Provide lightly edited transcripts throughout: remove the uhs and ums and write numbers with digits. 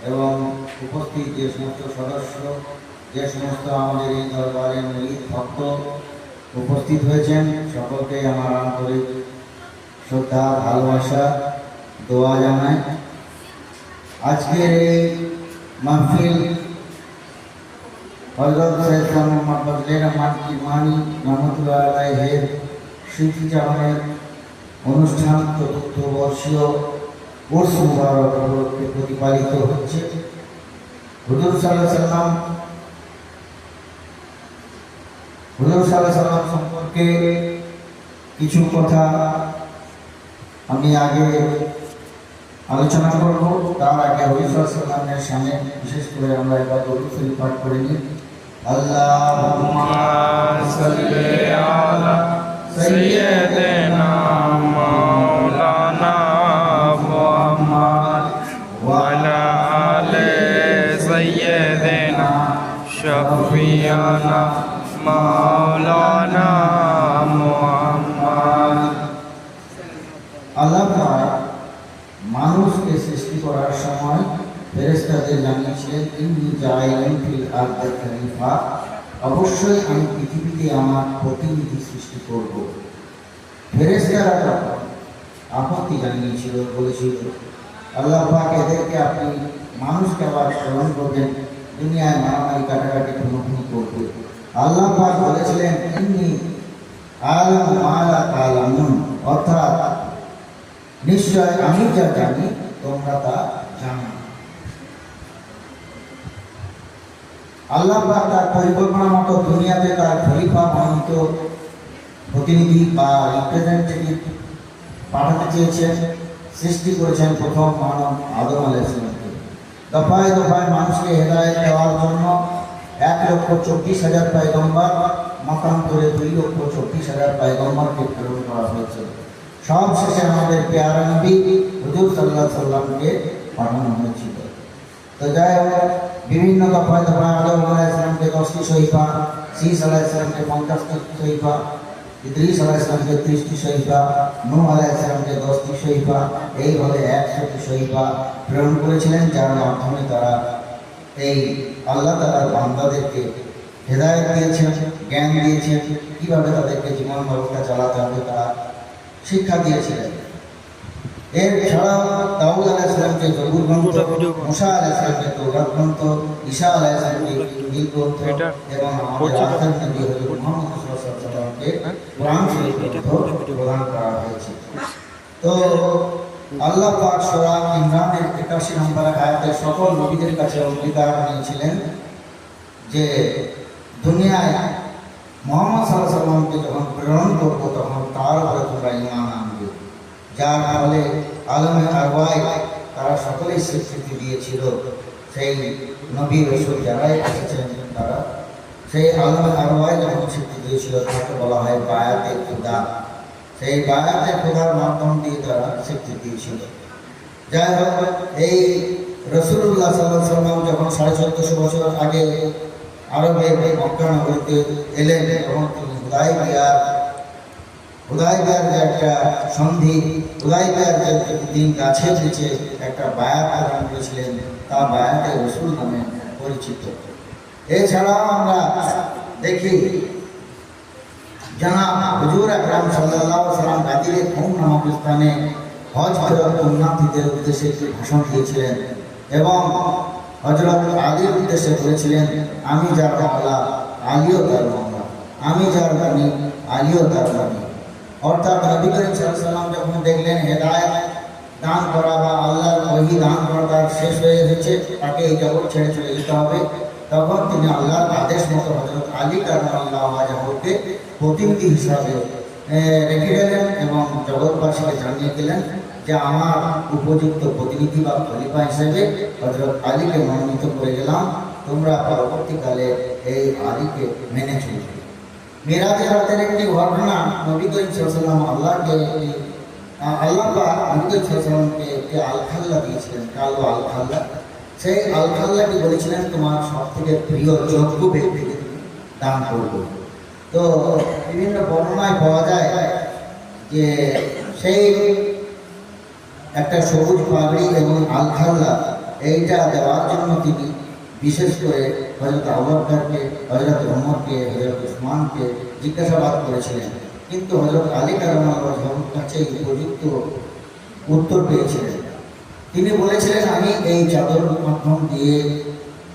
এবং উপস্থিত যে সমস্ত সদস্য, যে সমস্ত আমাদের এই দরবারের মুরিদ ভক্ত উপস্থিত হয়েছেন, সকলকে আমার আন্তরিক শ্রদ্ধা, ভালোবাসা, দোয়া জানাই। আজকের এই মাহফিল হযরত সৈয়দ মোহাম্মদ ফজলে রহমান ইমানি রহমতুল্লাহ আলাইহির স্মৃতিচারণের অনুষ্ঠান চতুর্থ বর্ষীয় উর্স মুবারক উপলক্ষে প্রতিপালিত হচ্ছে। হুজুর সাল্লাল্লাহু আলাইহি সাল্লাম সম্পর্কে কিছু কথা আমি আগে আলোচনা করব। তার আগে হুজুর সাল্লাল্লাহু আলাইহি সাল্লামের সামনে বিশেষ করে আমরা একবার দরুদ শরীফ পাঠ করে নিই। আল্লাহুম্মা সাল্লি আলা সাইয়্যিদিনা মাওলানা মুহাম্মদ ওয়া আলা আলি সাইয়্যিদিনা শাফিয়ানা মাওলানা মুহাম্মদ। আল্লাহ মানুষকে সৃষ্টি করার সময় ফেরেশতাদের জানিয়েছিলেন, ইন্নী জাইলুন ফিল আরদি খলিফা, অবশ্যই আমি পৃথিবীতে আমার প্রতিনিধি সৃষ্টি করব। ফেরেশতারা তখন আপত্তি জানিয়েছিল, বলেছিল, আল্লাহ পাক এদেরকে আপনি মানুষকে আবার স্মরণ করবেন, দুনিয়ায় মারামারি কাটাকাটি খুনোখুনি করবে। আল্লাহ পাক বলেছিলেন, ইন্নী আ'লামু মা লা তা'লামুন, অর্থাৎ নিশ্চয় আমি যা জানি তোমরা তা জানো। আল্লাহ পাক তার পরিকল্পনা মতো দুনিয়াতে তার খলিফা মনোনীত প্রতিনিধি বা রিপ্রেজেন্টেটিভ পাঠাতে চেয়েছেন। সৃষ্টি করেছেন প্রথম মানব আদম আলাইহিস সালামকে। দফায় দফায় মানুষকে হেদায়েত দেওয়ার জন্য 1,24,000 পয়গম্বর, মতান্তরে 2,24,000 পয়গম্বরকে প্রেরণ করা হয়েছে। সব শেষে আমাদের পেয়ারা নবী হুজুর সাল্লাল্লাহু আলাইহি সাল্লামকে পাঠানো হয়েছিল। তো যাই হোক, বিভিন্ন দফায় দফায় আদম আলাইহিস সালামকে 10টি সহিফা, শীস আলাইহিস সালামকে 50টি সহিফা, ইদ্রিস আলাইহিস সালামকে 30টি সহিফা, নূহ আলাইহিস সালামকে 10টি সহিফা, এইভাবে 100টি সহিফা প্রেরণ করেছিলেন, যার মাধ্যমে তারা এই আল্লাহ তাআলার বান্দাদেরকে হেদায়েত দিয়েছেন, জ্ঞান দিয়েছেন, কিভাবে তাদেরকে জীবন ব্যবস্থা চালাতে হবে তা শিক্ষা দিয়েছিলেন। এছাড়াও দাউদ আলাইহিস সালামকে জবুর গ্রন্থ, মুসা আলাইহিস সালামকে তাওরাত গ্রন্থ, ঈসা আলাইহিস সালামকে ইনজিল গ্রন্থ এবং আমাদের আখির নবী হযরত মুহাম্মদ সাল্লাল্লাহু আলাইহি ওয়াসাল্লামকে কোরআন শরীফ গ্রন্থ প্রদান করা হয়েছে। তো আল্লাহ পাক সূরা ইমরানের 81 নম্বর আয়াতে সকল নবীদের কাছে অঙ্গীকার নিয়েছিলেন যে দুনিয়ায় মুহাম্মদ সাল্লাল্লাহু আলাইহি ওয়াসাল্লামকে যখন প্রেরণ করব তখন তার উপরে তোমরা ঈমান আনবে। যার ফলে আলমে আরওয়াহ তারা সকলেই স্বীকৃতি দিয়েছিল, সেই নবী রাসূল যারাই এসেছেন তারা সেই আলমে আরওয়াহ যখন স্বীকৃতি দিয়েছিল তাকে বলা হয় বায়াতে খুদা। সেই বায়াতে খুদার মাধ্যম দিয়ে তারা স্বীকৃতি দিয়েছিল। যাই হোক, এই রাসূলুল্লাহ সাল্লাল্লাহু আলাইহি ওয়াসাল্লাম যখন 1450 বছর আগে আরবে মক্কা নগরীতে এলেন এবং তিনি হুদায়বিয়ার যে একটা সন্ধি, হুদায়বিয়ার যে দিন গাছের নিচে একটা বায়াত প্রদান করেছিলেন, তা বায়াতে রাসূল নামে পরিচিত। এছাড়াও আমরা দেখি জানাব হুজুর আকরাম সাল্লাল্লাহু আলাইহি ওয়াসাল্লাম গাদিরে কওম নামক স্থানে হজ ফরজ উম্মতিদের উদ্দেশ্যে একটি ভাষণ দিয়েছিলেন এবং হযরত আলীর উদ্দেশ্যে বলেছিলেন, আমি যার বাংলা আলীও তার বাংলা, আমি যার বাণী আলীও তার বাণী। অর্থাৎ নবী করিম সাল্লাল্লাহু আলাইহি ওয়াসাল্লাম যখন দেখলেন হেদায়েত দান করা বা আল্লাহর ওহী দান করা তার শেষ হয়ে গেছে, তাকে এই জগৎ ছেড়ে চলে যেতে হবে, তখন তিনি আল্লাহর আদেশ মতো হযরত আলী কাররামাল্লাহু ওয়াজহুকে প্রতিনিধি হিসাবে রেখে গেলেন এবং জগৎবাসীকে জানিয়ে দিলেন যে আমার উপযুক্ত প্রতিনিধি বা খলিফা হিসেবে হযরত আলীকে মনোনীত করে গেলাম, তোমরা পরবর্তীকালে এই আলীকে মেনে চলবে। মিরাজের রাতের একটি ঘটনা, নবী করিম সাল্লাল্লাহু আলাইহি ওয়াসাল্লাম আল্লাহ পাক নবী করিম সাল্লাল্লাহু আলাইহি ওয়াসাল্লামকে একটি আলখাল্লা দিয়েছিলেন, কালো আলখাল্লা। সেই আলখাল্লাটি বলেছিলেন তোমার সবথেকে প্রিয় যোগ্য ব্যক্তিকে দান করবো। তো বিভিন্ন বর্ণনায় পাওয়া যায় যে সেই একটা সবুজ পাগড়ি এবং আলখাল্লা এইটা দেওয়ার জন্য তিনি বিশেষ করে হযরত আবু বকরকে, হযরত ওমরকে, হযরত উসমানকে জিজ্ঞাসাবাদ করেছিলেন, কিন্তু হযরত আলী কারামাল্লাহু ওয়াজহুর কাছে উপযুক্ত উত্তর পেয়েছিলেন। তিনি বলেছিলেন, আমি এই চাদরের মাধ্যম দিয়ে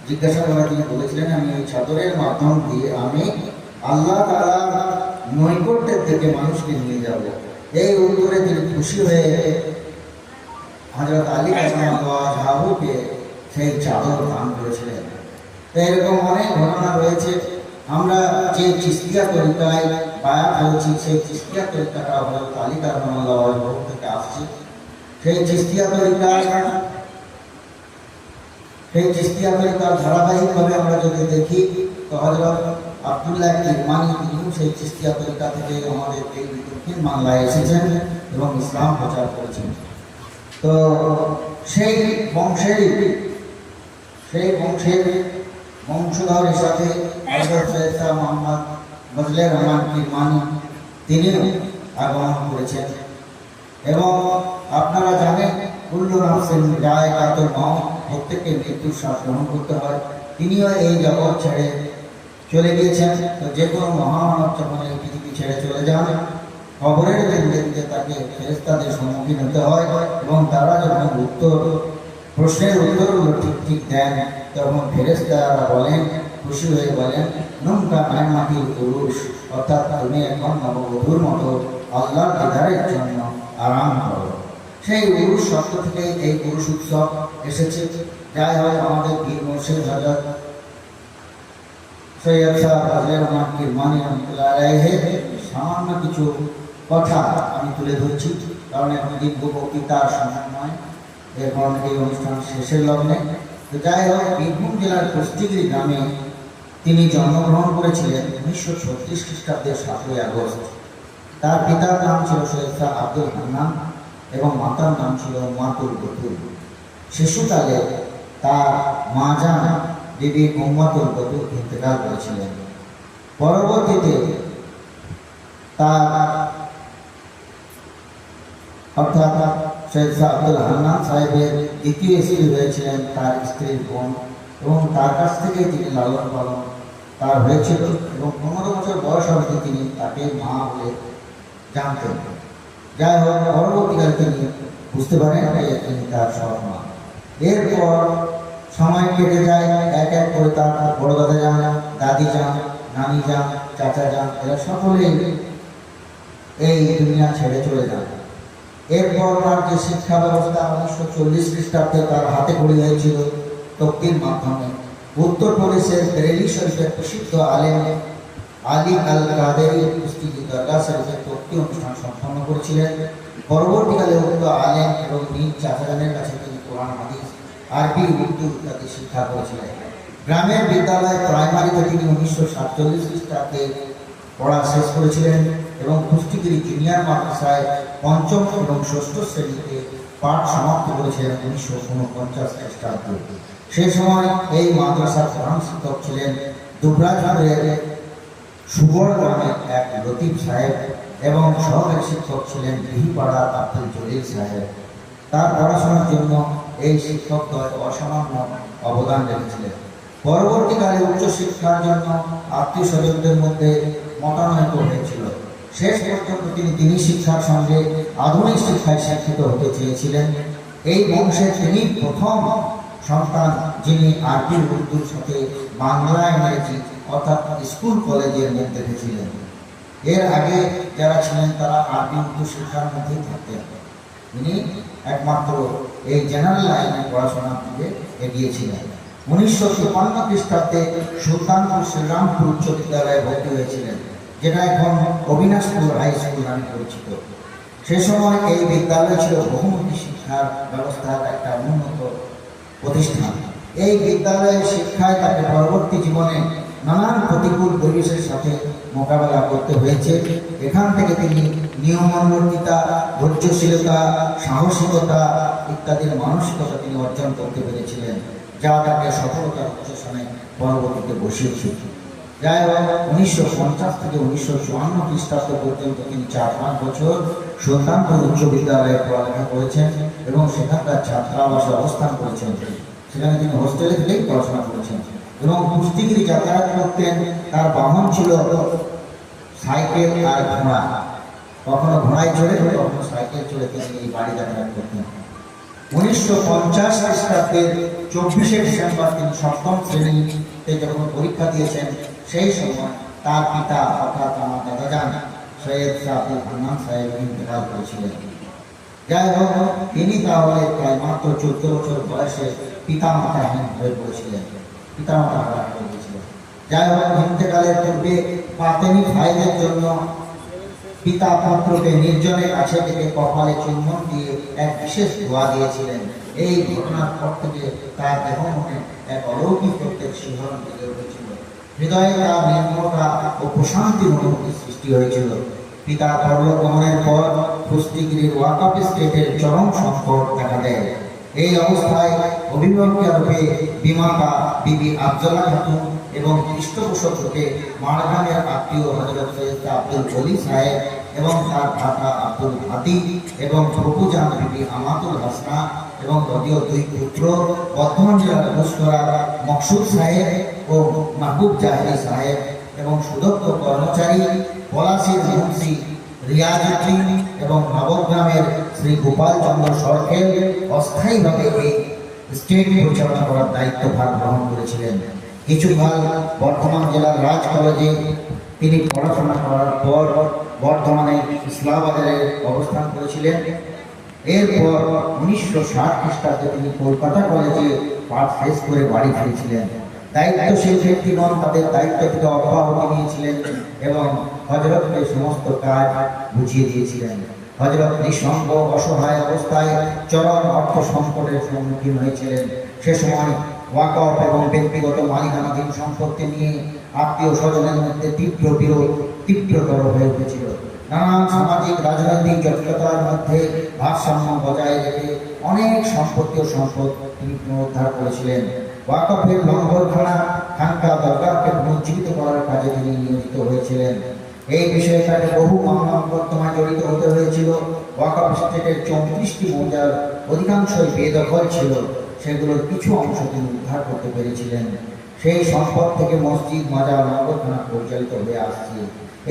জিজ্ঞাসা করা, তিনি বলেছিলেন, আমি এই চাদরের মাধ্যম দিয়ে আমি আল্লাহ তাআলার নৈকট্যের দিকে মানুষকে নিয়ে যাব। এই উত্তরে তিনি খুশি হয়ে হযরত আলী কারামাল্লাহু ওয়াজহুকে সেই চাদর দান করেছিলেন। তো এরকম অনেক ঘটনা রয়েছে। আমরা যে চিশতিয়া তরিকায় বায়াত হয়েছি, সেই চিশতিয়া তরিকাটা হযরত আলী কারামাল্লাহু ওয়াজহু থেকে আসছে। সেই চিশতিয়া তরিকার ধারাবাহিকভাবে আমরা যদি দেখি, তো হযরত আব্দুল্লাহ কিরমানি তিনিও সেই চিশতিয়া তরিকা থেকে আমাদের এই দক্ষিণ বাংলায় এসেছেন এবং ইসলাম প্রচার করেছেন। তো সেই বংশের বংশধর হিসাবে হযরত সৈয়দ শাহ মোহাম্মদ ফজলে রহমান কিরমানি তিনিও আগমন করেছেন। এবং আপনারা জানেন, কুল্লু নাফসিন যায়কাতুল মাউত, প্রত্যেককে মৃত্যুর শ্বাস গ্রহণ করতে হয়। তিনিও এই জগৎ ছেড়ে চলে গিয়েছেন। তো যে কোনো মহামানব যখন এই পৃথিবী ছেড়ে চলে যান, কবরের দিকে তাকে ফেরেশতাদের সম্মুখীন হতে হয় এবং তারা যখন প্রশ্নের উত্তরগুলো ঠিক দেন, তখন ফেরেশতারা বলেন, খুশি হয়ে বলেন, নুমকা নামাতিল পুরুষ, অর্থাৎ তুমি এখন নববধূর মতো আল্লাহর দিদারের জন্য আরাম করো। সেই উরুস শব্দ থেকে এই পুরুষ উৎসব এসেছে। যাই হোক, আমাদের বীর মুর্শিদ হযরত সৈয়দ শাহ ফজলে রহমান কিরমানি রাহমাতুল্লাহ আলাইহির সামান্য কিছু কথা আমি তুলে ধরছি, কারণ এখন দীর্ঘ বক্তৃতার সময় নয়, এখন এই অনুষ্ঠান শেষের লগ্নে। তো যাই হোক, বীরভূম জেলার কুষ্টিগিরি গ্রামে তিনি জন্মগ্রহণ করেছিলেন 1936 খ্রিস্টাব্দের 7ই আগস্ট। তার পিতার নাম ছিল সৈয়দ শাহ আব্দুল হান্নান এবং মাতার নাম ছিল মাতুল বতুল। শিশুকালে তার মা জান বিবি উম্মাতুল বতুল ইন্তেকাল করেছিলেন। পরবর্তীতে তার অর্থাৎ সৈয়দ শাহ আব্দুল হান্নান সাহেবের দ্বিতীয় স্ত্রী হয়েছিলেন তার স্ত্রীর বোন, এবং তার কাছ থেকে তিনি লালন পালন তার হয়েছিল এবং 15 বছর বয়স অবধি তিনি তাকে মা বলে জানতেন। যাই হোক, পরবর্তীকালে তিনি বুঝতে পারেন যে তিনি তার সৎ মা। এরপর সময় কেটে যায়, এক এক করে তার বড় দাদা যান, দাদি যান, নানি যান, চাচা যান, এরা সকলেই এই দুনিয়া ছেড়ে চলে যান। এরপর তার যে শিক্ষা ব্যবস্থা 1940 খ্রিস্টাব্দে তার হাতে খড়ি হয়েছিল তকদির মাধ্যমে। উত্তরপ্রদেশের বেরেলি শরীফের প্রসিদ্ধ আলেম আলী আল কাদেরী কুষ্টিগিরি দরগা শরীফের তকদি অনুষ্ঠান সম্পন্ন করেছিলেন। পরবর্তীকালে উক্ত আলেম এবং নিজ চাচাজানের কাছে তিনি কোরআন, হাদিস, আরবি, উর্দু ইত্যাদি শিক্ষা করেছিলেন। গ্রামের বিদ্যালয় প্রাইমারিতে তিনি 1947 খ্রিস্টাব্দে পড়া শেষ করেছিলেন এবং কুষ্টিগিরি জুনিয়র মাদ্রাসায় 5ম এবং 6ষ্ঠ শ্রেণীতে পাঠ সমাপ্ত করেছিলেন 1949 খ্রিস্টাব্দে। সে সময় এই মাদ্রাসার প্রধান শিক্ষক ছিলেন দুবরাজপুরের সুবর গ্রামের এক লতিফ সাহেব এবং সহকারী শিক্ষক ছিলেন বিহিপাড়া আব্দুল জলিল সাহেব। তার পড়াশোনার জন্য এই শিক্ষকদ্বয় অসামান্য অবদান রেখেছিলেন। পরবর্তীকালে উচ্চশিক্ষার জন্য আত্মীয় স্বজনদের মধ্যে মতানৈক্য হয়েছিল। শেষ পর্যন্ত তিনি দিনী শিক্ষার সঙ্গে আধুনিক শিক্ষায় শিক্ষিত হতে চেয়েছিলেন। এই বংশে তিনি প্রথম সন্তান যিনি আরবি, উর্দুর সাথে বাংলা, ইংরেজি অর্থাৎ স্কুল কলেজের মুখ দেখেছিলেন। এর আগে যারা ছিলেন তারা আরবি, উর্দু শিক্ষার মধ্যেই থাকতেন। তিনি একমাত্র এই জেনারেল লাইনে পড়াশোনা থেকে এগিয়েছিলেন। 1953 খ্রিস্টাব্দে সুলতানপুর শ্রীরামপুর উচ্চ বিদ্যালয়ে ভর্তি হয়েছিলেন, যেটা এখন অবিনাশপুর হাই স্কুল নামে পরিচিত। সে সময় এই বিদ্যালয় ছিল বহুমুখী শিক্ষার ব্যবস্থার একটা উন্নত প্রতিষ্ঠান। এই বিদ্যালয়ের শিক্ষায় তাকে পরবর্তী জীবনে নানান প্রতিকূল পরিবেশের সাথে মোকাবেলা করতে হয়েছে। এখান থেকে তিনি নিয়মানুবর্তিতা, ধৈর্যশীলতা, সাহসিকতা ইত্যাদির মানসিকতা তিনি অর্জন করতে পেরেছিলেন, যা তাকে সফলতার উচ্চস্থানে পরবর্তীতে বসিয়েছিল। যাই হোক, 1950 থেকে 1954 খ্রিস্টাব্দ পর্যন্ত তিনি 4-5 বছর সুলতানপুর উচ্চ বিদ্যালয়ে পড়ালেখা করেছেন এবং সেখানকার ছাত্রাবাসে অবস্থান করেছেন। সেখানে তিনি হোস্টেলে থেকেই পড়াশোনা করেছেন এবং কুস্তিগিরি যাতায়াত করতেন। তার বাহন ছিল সাইকেল আর ঘোড়া, কখনো ঘোড়ায় চড়ে কখনো সাইকেল চড়ে তিনি এই বাড়ি যাতায়াত করতেন। 1950 খ্রিস্টাব্দের 24শে ডিসেম্বর তিনি সপ্তম শ্রেণীতে যখন পরীক্ষা দিয়েছেন, সেই সময় তার পিতা অর্থাৎ আমার দাদাজান সৈয়দ শাহ আব্দুল হান্নান সাহেব ইন্তেকাল করেছিলেন। যাই হোক, তিনি তাহলে প্রায় মাত্র 14 বছর বয়সে পিতামাতাহীন হয়ে পড়েছিলেন, পিতামাতা হারা হয়ে গেছিলেন। যাই হোক, ইন্তেকালের পূর্বে পাতেনি ভাইদের জন্য পিতা পুত্রকে নির্জনের কাছে থেকে কপালে চুম্বন দিয়ে এক বিশেষ দোয়া দিয়েছিলেন। এই ঘটনার পর থেকে তার দেহ মনে এক অলৌকিক প্রত্যেক শিহরণ জেগে উঠেছিল। হৃদয়ে তার নির্মলতা ও প্রশান্তির অনুভূতির সৃষ্টি হয়েছিল। পিতা পরলোকগমনের পর কুস্তিগিরির ওয়াকাফ স্টেটের চরম সংকট দেখা দেয়। এই অবস্থায় অভিভাবকের রূপে বিমাতা বিবি আফজলা খাতুন এবং পৃষ্ঠপোষক রূপে মারগানের আত্মীয় হযরত সৈয়দ আব্দুল ওলি সাহেব এবং তার ভ্রাতা আব্দুল হাদি এবং প্রভুজান বিবি আমাতুল হাসনা এবং যদিও দুই পুত্র বর্ধমান জেলার ঘোষকরার মকসুদ সাহেব ও মাহবুব জাহেরি সাহেব এবং সুদক্ষ কর্মচারী পলাশীর মুন্সি রিয়াজউদ্দিন এবং নবগ্রামের শ্রী গোপাল চন্দ্র সরকেল অস্থায়ীভাবে এই স্টেট পরিচালনা করার দায়িত্বভার গ্রহণ করেছিলেন। কিছুকাল বর্ধমান জেলার রাজ কলেজে তিনি পড়াশোনা করার পর বর্ধমানে ইসলামাবাদের অবস্থান করেছিলেন। এরপর 1960 খ্রিস্টাব্দে তিনি কলকাতা কলেজে পাঠ শেষ করে বাড়ি ফিরেছিলেন। দায়িত্বশীল ব্যক্তিগণ তাদের দায়িত্ব থেকে অব্যাহতি নিয়েছিলেন এবং হযরতকে সমস্ত কাজ বুঝিয়ে দিয়েছিলেন। হযরত নিঃসঙ্গ অসহায় অবস্থায় চরম অর্থ সংকটের সম্মুখীন হয়েছিলেন। সে সময় ওয়াকফ এবং ব্যক্তিগত মালিকানাধীন সম্পত্তি নিয়ে আত্মীয় স্বজনের মধ্যে তীব্র বিরোধ তীব্রতর হয়ে উঠেছিল। নানান সামাজিক রাজনৈতিক জটিলতার মধ্যে ভারসাম্য বজায় রেখে অনেক সম্পত্তি ও সম্পদ তিনি পুনরুদ্ধার করেছিলেন। ওয়াকফের লঙ্গরখানা, খানকা, দরগাহকে পুনর্জীবিত করার কাজে তিনি নিয়োজিত হয়েছিলেন। এই বিষয়ে তাকে বহু মামলা মোকদ্দমায় জড়িত হতে হয়েছিল। ওয়াকফ স্টেটের 34টি মৌজার অধিকাংশই বেদখল ছিল, সেগুলোর কিছু অংশ তিনি উদ্ধার করতে পেরেছিলেন। সেই সম্পদ থেকে মসজিদ, মাজার, লঙ্গরখানা পরিচালিত হয়ে আসছে।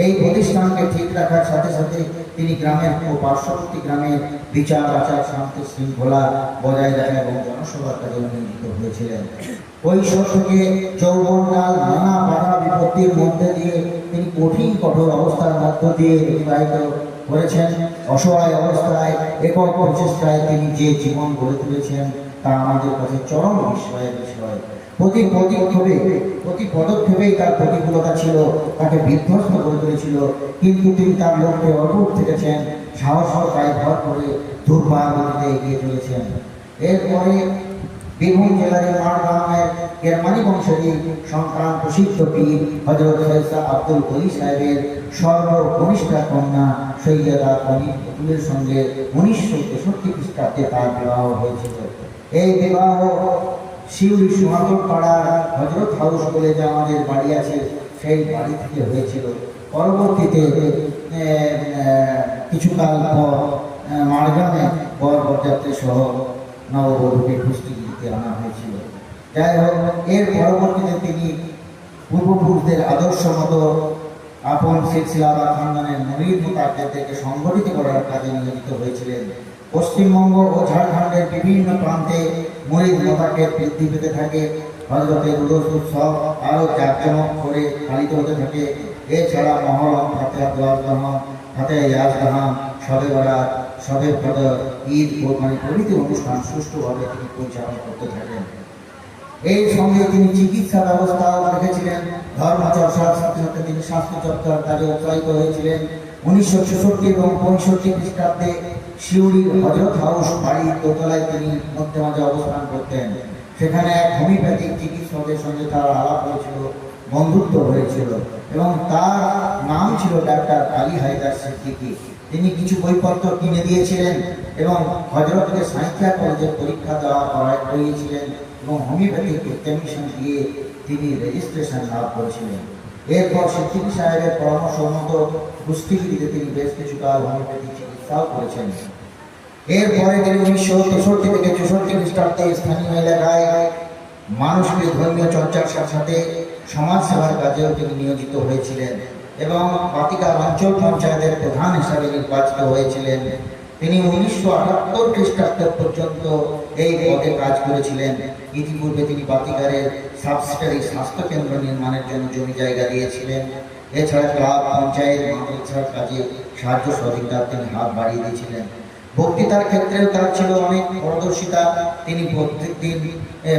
এই প্রতিষ্ঠানকে ঠিক রাখার সাথে সাথে তিনি গ্রামের ও পার্শ্ববর্তী গ্রামের বিচার, আচার, শান্তি শৃঙ্খলা বজায় রাখা এবং জনসভার কাজে নিয়োজিত হয়েছিলেন। কৈশোর থেকে যৌবনকাল নানা বাধা বিপত্তির মধ্যে দিয়ে তিনি কঠোর অবস্থার মধ্য দিয়ে অতিবাহিত করেছেন। অসহায় অবস্থায় একক প্রচেষ্টায় তিনি যে জীবন গড়ে তুলেছেন তা আমাদের কাছে চরম বিস্ময়ের বিষয়। প্রতি পদক্ষেপেই তার প্রতিকূলতা ছিল, তাকে বিধ্বস্ত করে তুলেছিল, কিন্তু তিনি তার লক্ষ্যে অটুট থেকেছেন, সাহসতায় ভর করে দুর্বাগতিতে এগিয়ে চলেছেন। এরপরে বীরভূম জেলার মারগাঁওয়ের কেরমানি বংশেরই সন্তান প্রসিদ্ধ পীর হযরত সৈয়দ আব্দুল ওলি সাহেবের সর্বকনিষ্ঠা কন্যা সৈয়দা কনির সঙ্গে 1963 খ্রিস্টাব্দে তার বিবাহ হয়েছিল। এই বিবাহ শিউরি সুমাতর পাড়ার হযরত হাউস বলে যে আমাদের বাড়ি আছে, সেই বাড়ি থেকে হয়েছিল। পরবর্তীতে কিছুকাল পর মারগাঁওয়ে বরযাত্রী সহ নববধূকে কুস্তিগিরিতে আনা হয়েছিল। যাই হোক, এর পরবর্তীতে তিনি পূর্বপুরুষদের আদর্শ মতো আপন সিলসিলা বা খানদানের মুরিদ মুতাকিদেরকে সংগঠিত করার কাজে নিয়োজিত হয়েছিলেন। পশ্চিমবঙ্গ ও ঝাড়খণ্ডের বিভিন্ন প্রান্তে মুরিদ মুতাকিদ বৃদ্ধি পেতে থাকে। হযরতের উরুস উৎসব আরও জাঁকজমক করে পালিত হতে থাকে। এছাড়া মহরম, ফাতেহা দোয়াজদাহ, ফাতেহা ইয়াজদাহ, শবে বরাত, শবে কদর, ঈদ, কোরবানি প্রভৃতি অনুষ্ঠান সুষ্ঠুভাবে তিনি পরিচালনা করতে থাকেন। এই সঙ্গে তিনি চিকিৎসা ব্যবস্থাও রেখেছিলেন। ধর্মচর্চার সাথে সাথে তিনি স্বাস্থ্য চর্চার কাজে উৎসাহিত হয়েছিলেন। 1966 এবং 65 খ্রিস্টাব্দে শিউরির হযরত হাউস বাড়ির দোতলায় তিনি মধ্যে মাঝে অবস্থান করতেন। সেখানে এক হোমিওপ্যাথিক চিকিৎসকের সঙ্গে তার আলাপ হয়েছিল, বন্ধুত্ব হয়েছিল এবং তার নাম ছিল ডাক্তার আলী হায়দার সিদ্দিকী। তিনি কিছু বইপত্র কিনে দিয়েছিলেন এবং হযরতকে সাঁইথিয়া কলেজে পরীক্ষা দেওয়া করিয়েছিলেন এবং হোমিওপ্যাথিক এক্সামিনেশন দিয়ে তিনি রেজিস্ট্রেশন লাভ করেছিলেন। এরপর সিদ্দিকী সাহেবের পরামর্শ মতো কুস্তিগিরিতে তিনি বেশ কিছুকাল হোমিওপ্যাথি চিকিৎসাও করেছেন। এরপরে তিনি 1963 থেকে 64 খ্রিস্টাব্দে স্থানীয় এলাকায় মানুষকে ধর্মীয় চর্চার সাথে সাথে সমাজ সেবার কাজেও তিনি নিয়োজিত হয়েছিলেন এবং বাতিকার অঞ্চল পঞ্চায়েতের প্রধান হিসাবে নির্বাচিত হয়েছিলেন। তিনি 1978 খ্রিস্টাব্দ পর্যন্ত এই পদে কাজ করেছিলেন। ইতিপূর্বে তিনি বাতিকারের সাবসিডারি স্বাস্থ্যকেন্দ্র নির্মাণের জন্য জমি জায়গা দিয়েছিলেন। এছাড়া ক্লাব, পঞ্চায়েত, মাদ্রাসার কাজে সাহায্য সহযোগিতার তিনি হাত বাড়িয়ে দিয়েছিলেন। বক্তৃতার ক্ষেত্রেও তার ছিল অনেক পারদর্শিতা। তিনি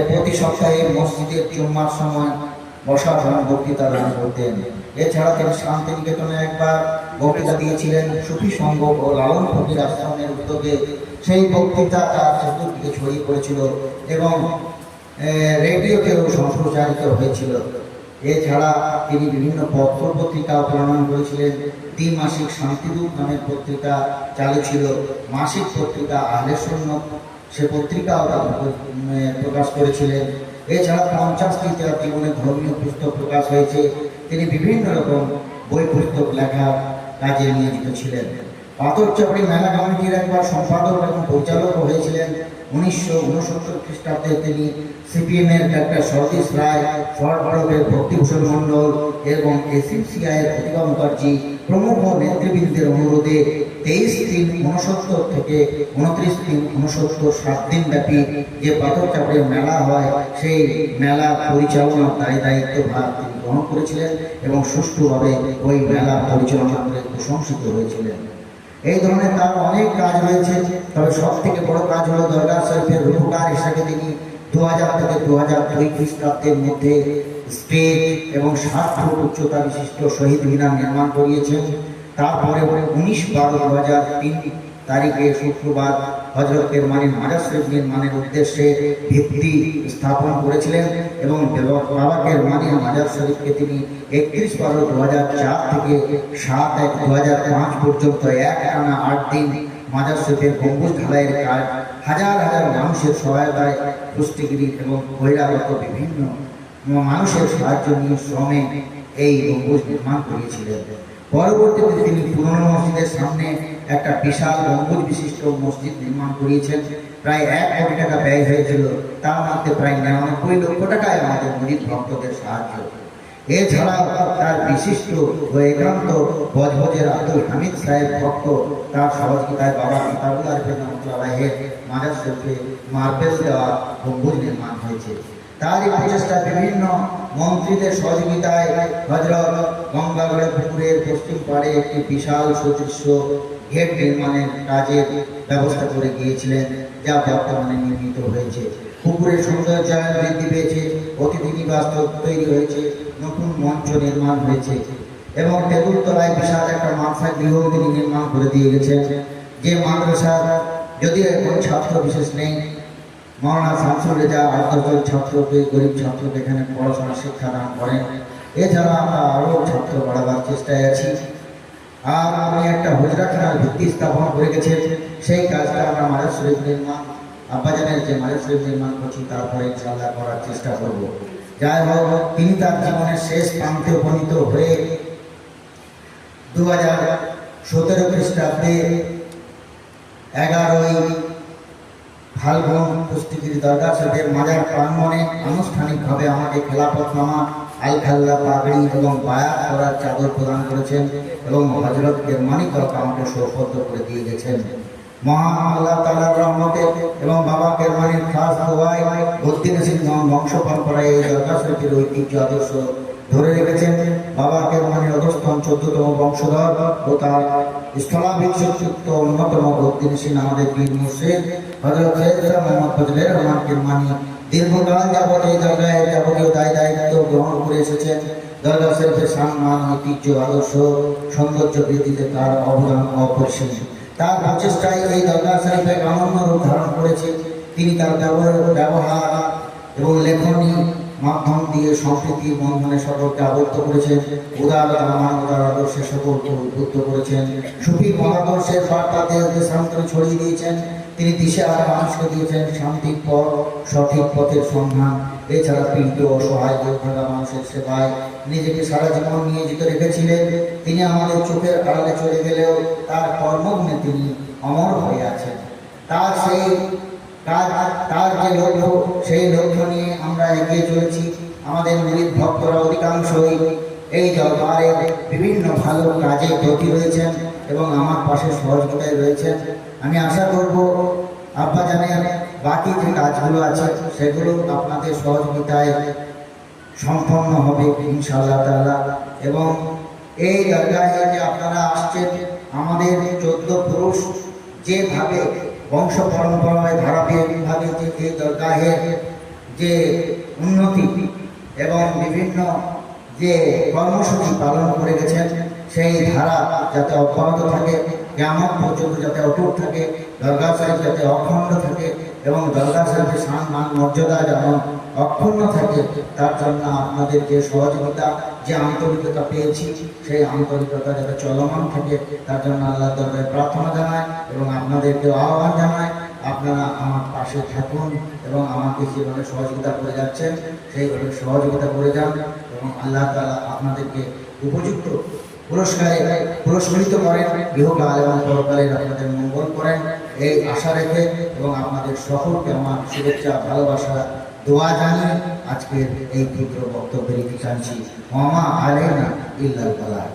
প্রতি সপ্তাহে মসজিদের জুম্মার সময় অসাধারণ বক্তৃতা দান করতেন। এছাড়া তিনি শান্তিনিকেতনে একবার বক্তৃতা দিয়েছিলেন সুফি সংঘ ও লালন ফকির আশ্রমের উদ্যোগে। সেই বক্তৃতা তার চতুর্দিকে ছড়িয়ে পড়েছিল এবং রেডিওতেও সম্প্রচারিত হয়েছিল। এছাড়া তিনি বিভিন্ন পত্র পত্রিকা প্রণয়ন করেছিলেন। দ্বিমাসিক শান্তিদূত নামের পত্রিকা চালু ছিল, মাসিক পত্রিকা আহলে সুন্নাত সে পত্রিকাও প্রকাশ করেছিলেন। এছাড়া 50টি তার জীবনে ধর্মীয় পুস্তক প্রকাশ হয়েছে। তিনি বিভিন্ন রকম বই পুস্তক লেখার কাজে নিয়োজিত ছিলেন। পাথরচাপড়ি মেলা কমিটির একবার সম্পাদক এবং পরিচালক হয়েছিলেন। 1969 খ্রিস্টাব্দে তিনি সিপিএমের ডাক্তার সতীশ রায়, শরৎ ব্লকের ভক্তিভূষণ মণ্ডল এবং এসইউসিআইয়ের প্রতিভা মুখার্জি প্রমুখ নেতৃবৃন্দের অনুরোধে 23/3/69 থেকে 29/3/69 7 দিন ব্যাপী যে পাথরচাপড়ির মেলা হয়, সেই মেলা পরিচালনার দায়িত্বভার তিনি গ্রহণ করেছিলেন এবং সুষ্ঠুভাবে ওই মেলা পরিচালনা করে প্রশংসিত হয়েছিলেন। এই ধরনের তার অনেক কাজ রয়েছে, তবে সব থেকে বড় কাজ হলো দরগাহ শরীফের রূপকার হিসেবে তিনি 2000 থেকে 2002 খ্রিস্টাব্দের মধ্যে স্টেজ এবং 7 ফুট উচ্চতা বিশিষ্ট শহীদ মিনার নির্মাণ করিয়েছেন। তারপরে 19/12/2003 তারিখে শুক্রবার হযরত কেরমানির মাজার শরীফ নির্মাণের উদ্দেশ্যে ভিত্তি স্থাপন করেছিলেন এবং বাবা কেরমানির মাজার শরীফকে তিনি 31/12/2004 থেকে 7/1/2005 পর্যন্ত একটানা 8 দিন মাজার শরীফের গম্বুজ ঢালাইয়ের কাজ হাজার হাজার মানুষের সহায়তায় পুষ্টিগিরি এবং বহিরাগত বিভিন্ন মানুষের সাহায্য নিয়ে শ্রমে এই গম্বুজ নির্মাণ করিয়েছিলেন। পরবর্তীতে তিনি পুরনো মসজিদের সামনে একটা বিশাল গম্বুজ বিশিষ্ট মসজিদ নির্মাণ করিয়েছেন। প্রায় 1 কোটি টাকা ব্যয় হয়েছিল, তার মধ্যে প্রায় 99 লক্ষ টাকায় আমাদের মুরিদ ভক্তদের সাহায্য। এছাড়া তার বিশিষ্ট ও একান্ত বজবজের আব্দুল হামিদ সাহেব ভক্ত, তার সহযোগিতায় বাবা কিতাবুল আরিফিন রহমতুল্লাহের মাজার শরীফে মার্বেল দেওয়া গম্বুজ নির্মাণ হয়েছে। তারই প্রচেষ্টায় বিভিন্ন মন্ত্রীদের সহযোগিতায় হযরত গঙ্গাগড়ের পুকুরের পশ্চিম পাড়ে একটি বিশাল সুদৃশ্য গেট নির্মাণের কাজের ব্যবস্থা করে গিয়েছিলেন, যা বর্তমানে নির্মিত হয়েছে। পুকুরের সৌন্দর্যায়ন বৃদ্ধি পেয়েছে, অতিথি নিবাস তৈরি হয়েছে, নতুন মঞ্চ নির্মাণ হয়েছে এবং টেবুলতলায় বিশাল একটা মাদ্রাসা গৃহ তিনি নির্মাণ করে দিয়ে গেছেন। যে মাদ্রাসা যদিও এখন ছাত্র বিশেষ নেই, মাওলানা শামসুল রেজা 8 জন ছাত্রকে, গরিব ছাত্রকে এখানে পড়াশোনা শিক্ষা দান করেন। এছাড়া আমরা আরও ছাত্র বাড়াবার চেষ্টায় আছি। আর আমি একটা হুজরাখানার ভিত্তি স্থাপন করে গেছেন, সেই কাজটা আমরা মাজার শরীফ নির্মাণ, আব্বাজানের যে মাজার শরীফ নির্মাণ করছি তারপরে ইনশাআল্লাহ করার চেষ্টা করব। যাই হোক, তিনি তার জীবনের শেষ প্রান্তে উপনীত হয়ে 2017 খ্রিস্টাব্দে 11ই ফাল্গুন কুস্তিগিরি দরগাহ শরীফের মাজার প্রাঙ্গণে আনুষ্ঠানিকভাবে আমাকে খেলাফতনামা, আল খাল্লা, পাগড়ি এবং বায়াত করার চাদর প্রদান করেছেন এবং হযরত কেরমানি কাউকে আমাকে সৌপদ্য করে দিয়ে গেছেন। মহান আল্লাহ তাআলার রহমতে এবং বাবা কেরমানির খাস দোয়ায় বদ্দিন সিংহ বংশ পরম্পরায় এই দরগাহ শরীফের ঐতিহ্য আদর্শ ধরে রেখেছেন। বাবা কেরমানির অধস্তন 14তম বংশধর ও তার স্থলাভিষিক্ত অন্যতম বদ্দিন সিং আমাদের বীর মুর্শিদ হযরত সৈয়দ মোহাম্মদ ফজলুর রহমান কেরমানি দীর্ঘকাল যাবৎ এই দরগাহের যাবতীয় দায়িত্ব গ্রহণ করে এসেছেন। দরগাহ শরীফের সম্মান, ঐতিহ্য, আদর্শ, সৌন্দর্য বৃদ্ধিতে তার অবদান অপরিসীম। তার প্রচেষ্টায় এই দরগাহ শরীফ এক অনন্য রূপ ধারণ করেছে। তিনি তার ব্যবহার এবং লেখনী মাধ্যম দিয়ে সম্প্রীতি বন্ধনে সকলকে আবদ্ধ করেছেন। উদারতা, মানবতার আদর্শে সকলকে উদ্বুদ্ধ করেছেন। সুফি মতাদর্শের বার্তা দেশান্তরে ছড়িয়ে দিয়েছেন। তিনি দিশেহারা মানুষকে দিয়েছেন শান্তির পথ, সঠিক পথের সন্ধান। এছাড়া পীড়িত, অসহায়, দুর্ভাগা মানুষের সেবায় নিজেকে সারা জীবন নিয়োজিত রেখেছিলেন। তিনি আমাদের চোখের আড়ালে চলে গেলেও তার কর্মগুণে তিনি অমর হয়ে আছেন। তার সেই কাজ, তার যে লক্ষ্য, সেই লক্ষ্য নিয়ে আমরা এগিয়ে চলেছি। আমাদের মুরিদ ভক্তরা অধিকাংশই এই দরবারের বিভিন্ন ভালো কাজে ব্রতী রয়েছেন এবং আমার পাশে সহযোগিতায় রয়েছেন। আমি আশা করব আব্বা জানের বাকি যে কাজগুলো আছে সেগুলো আপনাদের সহযোগিতায় সম্পন্ন হবে ইনশাআল্লাহ তাআলা। এবং এই দরগাহে যে আপনারা আসছেন, আমাদের 14 পুরুষ যেভাবে বংশ পরম্পরায় ধারাবাহিকভাবে যে এই দরগাহের যে উন্নতি এবং বিভিন্ন যে কর্মসূচি পালন করে গেছেন, সেই ধারা যাতে অব্যাহত থাকে, কিয়ামত পর্যন্ত যাতে অটুট থাকে, দরগা শরীফ যাতে অখণ্ড থাকে এবং দরগা শরীফের সম্মান মর্যাদা যেন অক্ষুণ্ণ থাকে, তার জন্য আপনাদের যে সহযোগিতা, যে আন্তরিকতা পেয়েছি, সেই আন্তরিকতা যাতে চলমান থাকে, তার জন্য আল্লাহর দরবারে প্রার্থনা জানায় এবং আপনাদেরকে আহ্বান জানায় আপনারা আমার পাশে থাকুন এবং আমাকে যেভাবে সহযোগিতা করে যাচ্ছেন সেইভাবে সহযোগিতা করে যান এবং আল্লাহ তাআলা আপনাদেরকে উপযুক্ত পুরস্কারে পুরস্কৃত করেন, ইহকাল এবং পরকালে আপনাদের মঙ্গল করেন, এই আশা রেখে এবং আপনাদের সকলকে আমার শুভেচ্ছা, ভালোবাসা, দোয়া জানিয়ে আজকের এই ক্ষুদ্র বক্তব্যের ইতি টানছি। ওয়া মা আলাইনা ইল্লাল বালাগ।